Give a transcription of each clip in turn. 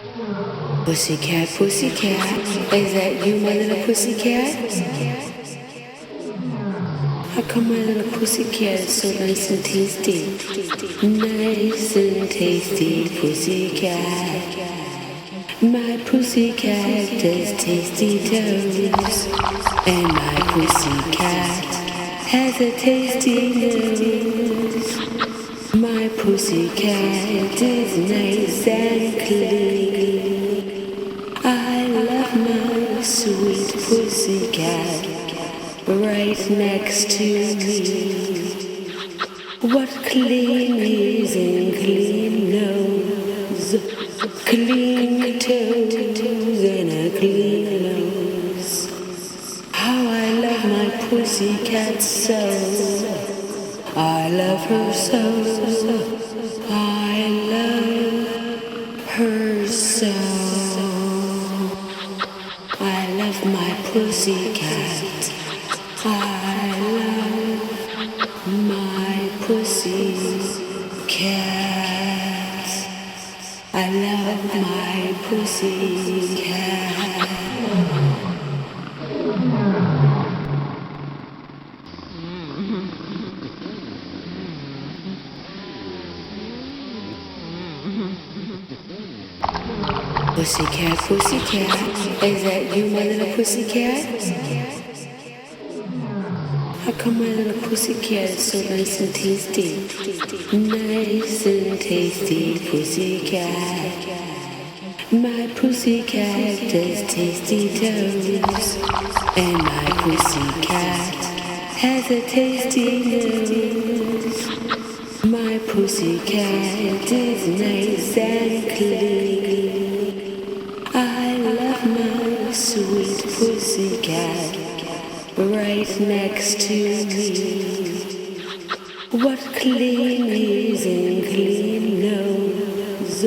Pussycat, pussycat, is that you, my little pussycat? How come my little pussycat is so nice and tasty? Nice and tasty pussycat. My pussycat does tasty toes, and my pussycat has a tasty nose. My pussycat is nice and clean. I love my sweet pussycat right next to me. What clean ears and clean nose, clean toes and a clean nose. How I love my pussycat so. I love her so. I love her so. I love my pussycat. I love my pussycat. I love my pussycat. Pussycat, pussycat, is that you, my little pussycat? How come my little pussycat is so nice and tasty? Nice and tasty pussycat. My pussycat does tasty toes, and my pussycat has a tasty nose. My pussycat is nice and clean. I love my sweet pussycat right next to me. What clean ears and clean nose,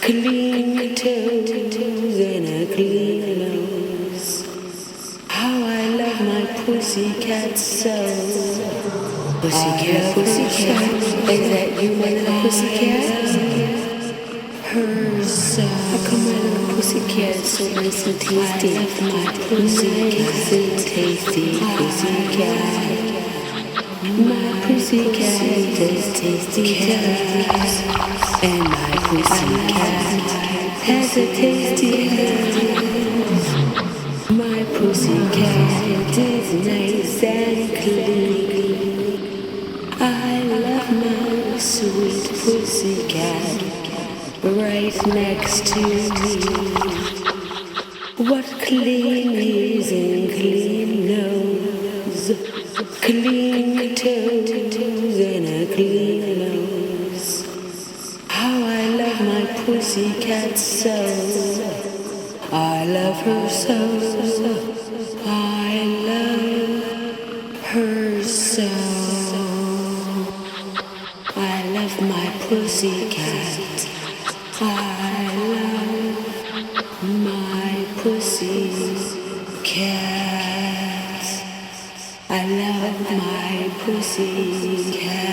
clean toes and a clean nose. How I love my pussycat so. Pussycat, pussycat, is that you, my little pussycat? Her so. How come my little pussycat is so nice and tasty? I love my pussycat, nice and tasty pussycat. My pussycat does tasty toes, and my pussycat has a tasty nose. My pussycat is nice and clean. I love my sweet pussycat right next to me. What clean ears and clean nose, clean toes and a clean nose. How I love my pussycat so. I love her so. I love her so. I love my pussycat. I love my pussycat. I love my pussycat.